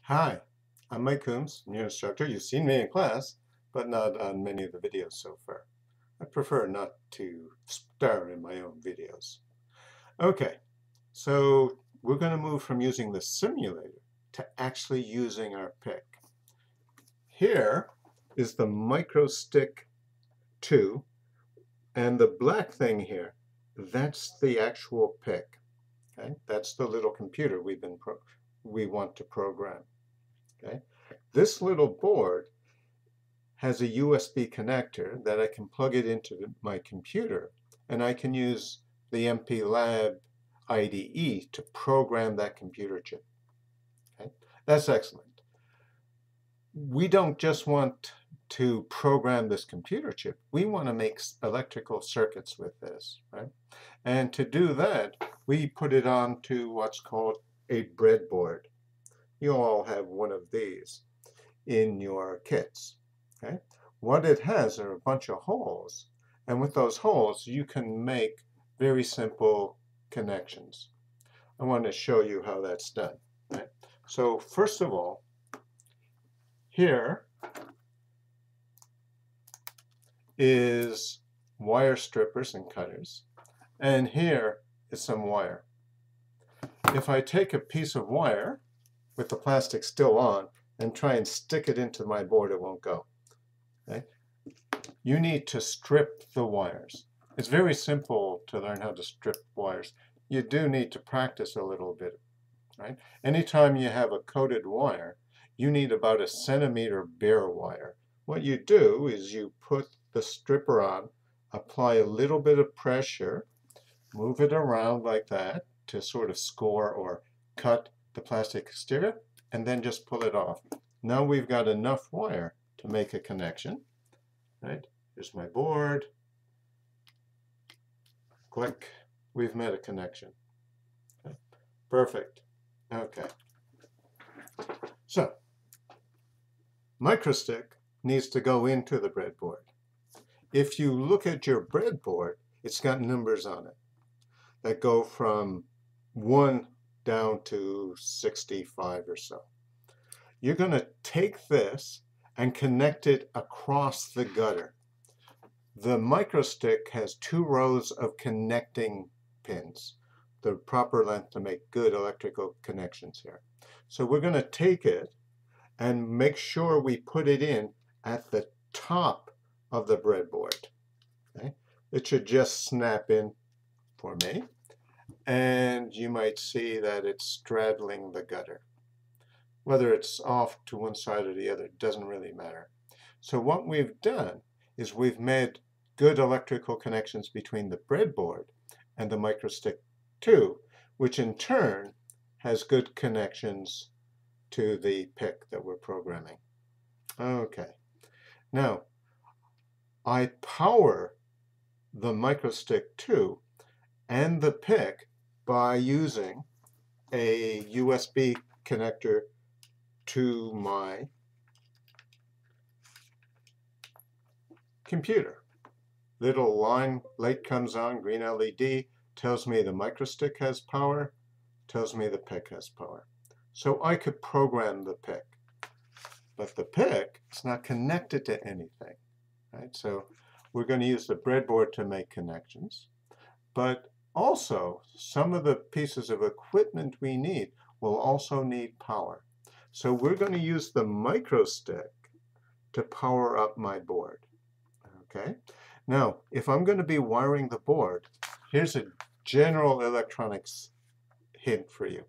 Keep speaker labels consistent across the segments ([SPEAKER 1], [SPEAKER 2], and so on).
[SPEAKER 1] Hi, I'm Mike Coombs, your instructor. You've seen me in class, but not on many of the videos so far. I prefer not to star in my own videos. Okay, so we're going to move from using the simulator to actually using our pick. Here is the MicroStick 2, and the black thing here, that's the actual pick. Okay, that's the little computer we want to program. Okay, this little board has a USB connector that I can plug it into my computer, and I can use the MPLAB IDE to program that computer chip. Okay? That's excellent. We don't just want to program this computer chip. We want to make electrical circuits with this, right? And to do that, we put it onto what's called a breadboard. You all have one of these in your kits. Okay? What it has are a bunch of holes, and with those holes you can make very simple connections. I want to show you how that's done. Right? So first of all, here is wire strippers and cutters, and here is some wire. If I take a piece of wire with the plastic still on and try and stick it into my board, it won't go. Okay? You need to strip the wires. It's very simple to learn how to strip wires. You do need to practice a little bit, right? Anytime you have a coated wire, you need about 1 centimeter bare wire. What you do is you put the stripper on, apply a little bit of pressure, move it around like that to sort of score or cut the plastic exterior, and then just pull it off. Now we've got enough wire to make a connection. Right? Here's my board. Click. We've made a connection. Okay. Perfect. Okay. So, MicroStick needs to go into the breadboard. If you look at your breadboard, it's got numbers on it that go from 1 down to 65 or so. You're going to take this and connect it across the gutter. The MicroStick has 2 rows of connecting pins, the proper length to make good electrical connections here. So we're going to take it and make sure we put it in at the top of the breadboard. Okay? It should just snap in for me, and you might see that it's straddling the gutter. Whether it's off to one side or the other doesn't really matter. So what we've done is we've made good electrical connections between the breadboard and the MicroStick 2, which in turn has good connections to the pick that we're programming. Okay, now I power the MicroStick 2 and the pick by using a USB connector to my computer. Little light comes on, green LED, tells me the MicroStick has power, tells me the pick has power. So I could program the pick, but the pick is not connected to anything, right? So we're going to use the breadboard to make connections, but also some of the pieces of equipment we need will also need power. So we're going to use the MicroStick to power up my board. Okay. Now, if I'm going to be wiring the board, here's a general electronics hint for you.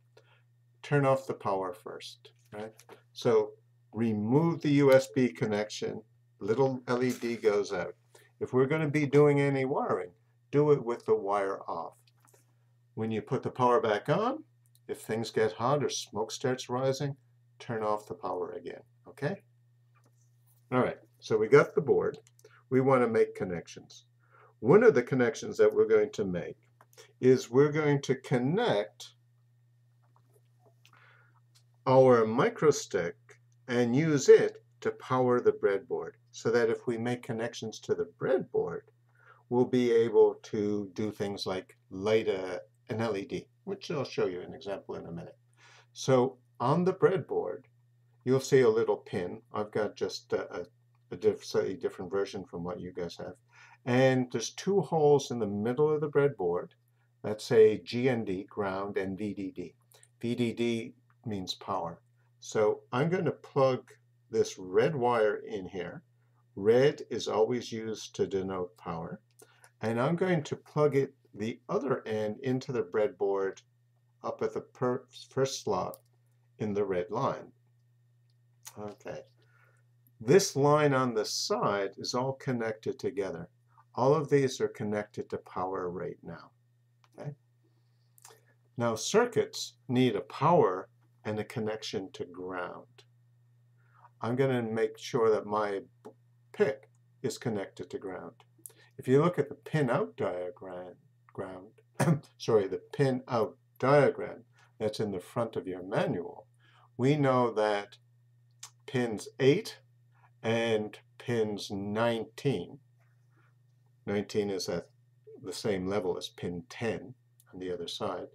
[SPEAKER 1] Turn off the power first. Right? So remove the USB connection. Little LED goes out. If we're going to be doing any wiring, do it with the wire off. When you put the power back on, if things get hot or smoke starts rising, turn off the power again, okay? All right, so we got the board. We want to make connections. One of the connections that we're going to make is we're going to connect our MicroStick and use it to power the breadboard, so that if we make connections to the breadboard, we'll be able to do things like light an LED, which I'll show you an example in a minute. So on the breadboard, you'll see a little pin. I've got just a slightly different version from what you guys have. And there's two holes in the middle of the breadboard that say GND, ground, and VDD. VDD means power. So I'm going to plug this red wire in here. Red is always used to denote power. And I'm going to plug it the other end into the breadboard up at the first slot in the red line. Okay. This line on the side is all connected together. All of these are connected to power right now. Okay. Now circuits need a power and a connection to ground. I'm going to make sure that my PIC is connected to ground. If you look at the pin out diagram, the pin out diagram that's in the front of your manual, we know that pins 8 and pins 19 is at the same level as pin 10 on the other side,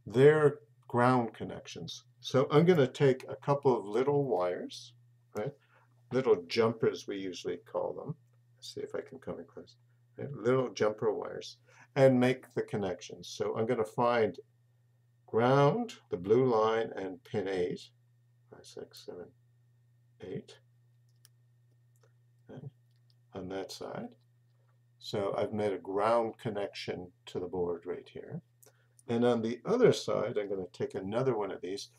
[SPEAKER 1] they're ground connections. So I'm going to take a couple of little wires, right? Little jumpers we usually call them. Let's see if I can come in close. Right? Little jumper wires, and make the connections. So I'm going to find ground, the blue line, and pin 8, 5, 6, 7, 8, okay, on that side. So I've made a ground connection to the board right here. And on the other side, I'm going to take another one of these,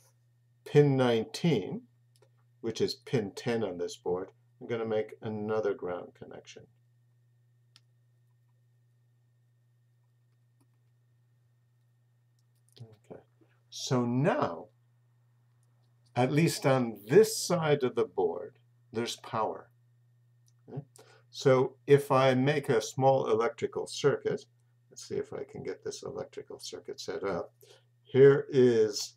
[SPEAKER 1] pin 19, which is pin 10 on this board. I'm going to make another ground connection. Okay. So now, at least on this side of the board, there's power. Okay. So if I make a small electrical circuit, let's see if I can get this electrical circuit set up. Here is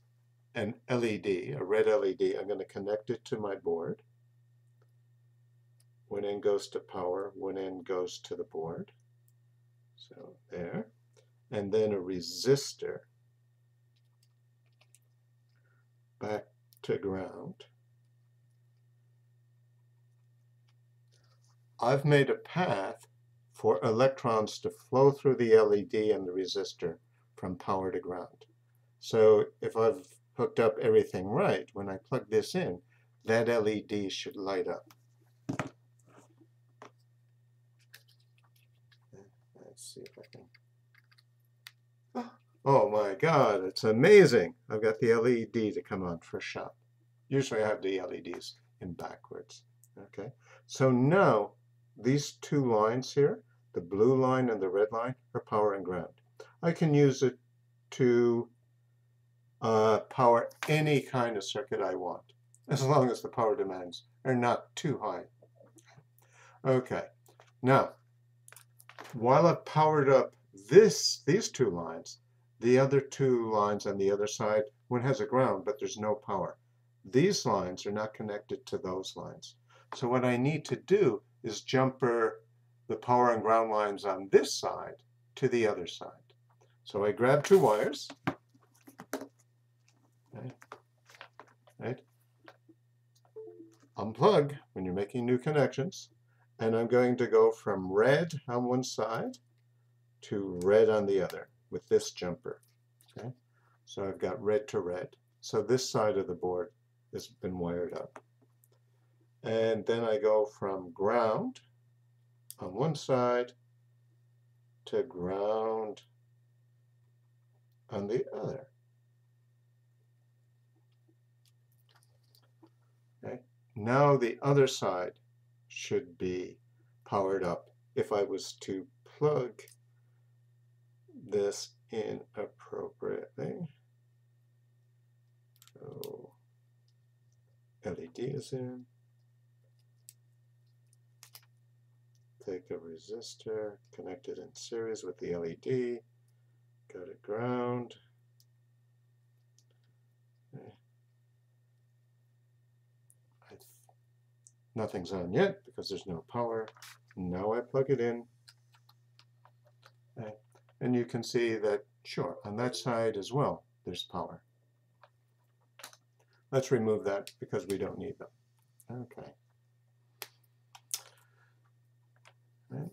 [SPEAKER 1] an LED, a red LED. I'm going to connect it to my board. One end goes to power, one end goes to the board. So there. And then a resistor back to ground. I've made a path for electrons to flow through the LED and the resistor from power to ground. So if I've hooked up everything right, when I plug this in, that LED should light up. Let's see if I can. Oh my God, it's amazing. I've got the LED to come on first shot. Usually I have the LEDs in backwards. Okay, so now these two lines here, the blue line and the red line, are power and ground. I can use it to power any kind of circuit I want, as long as the power demands are not too high. Okay, now, while I've powered up these two lines, the other two lines on the other side, one has a ground, but there's no power. These lines are not connected to those lines. So what I need to do is jumper the power and ground lines on this side to the other side. So I grab two wires, okay, right? Unplug when you're making new connections, and I'm going to go from red on one side to red on the other with this jumper. Okay, so I've got red to red. So this side of the board has been wired up. And then I go from ground on one side to ground on the other. Okay. Now the other side should be powered up if I was to plug this in appropriately. So LED is in. Take a resistor, connect it in series with the LED, go to ground. Okay. Nothing's on yet because there's no power. Now I plug it in. Okay. And you can see that, sure, on that side as well, there's power. Let's remove that because we don't need them. Okay. Right.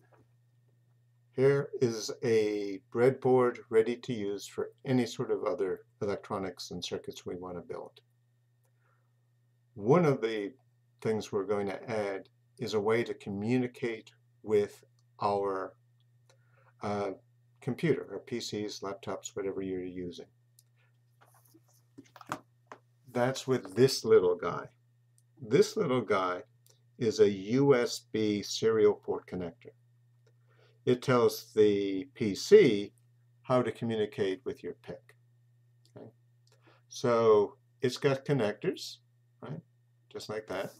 [SPEAKER 1] Here is a breadboard ready to use for any sort of other electronics and circuits we want to build. One of the things we're going to add is a way to communicate with our computer, or PCs, laptops, whatever you're using. That's with this little guy. This little guy is a USB serial port connector. It tells the PC how to communicate with your PIC. Okay? So it's got connectors, right? Just like that.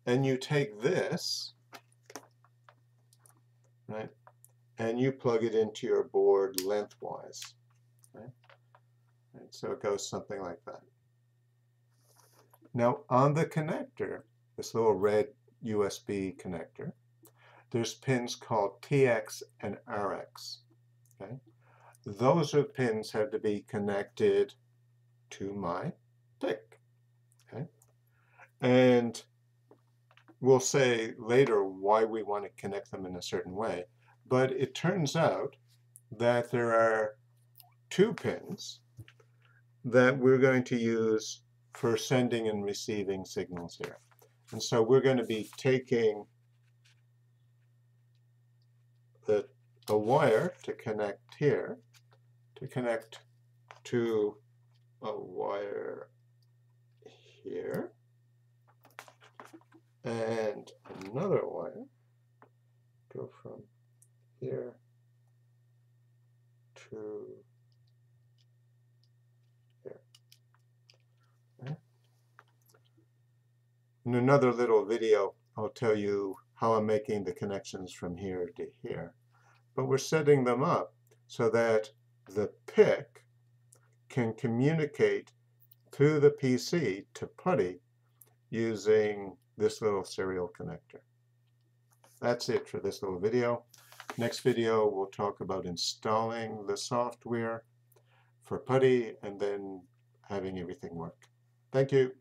[SPEAKER 1] And you take this, right? And you plug it into your board lengthwise. Right? And so it goes something like that. Now on the connector, this little red USB connector, there's pins called TX and RX. Okay? Those are pins have to be connected to my PIC. Okay? And we'll say later why we want to connect them in a certain way. But it turns out that there are 2 pins that we're going to use for sending and receiving signals here. And so we're going to be taking a wire to connect here, to connect to a wire here, and another wire go from here to here. Okay. In another little video, I'll tell you how I'm making the connections from here to here. But we're setting them up so that the PIC can communicate to the PC, to PuTTY, using this little serial connector. That's it for this little video. Next video, we'll talk about installing the software for PuTTY and then having everything work. Thank you.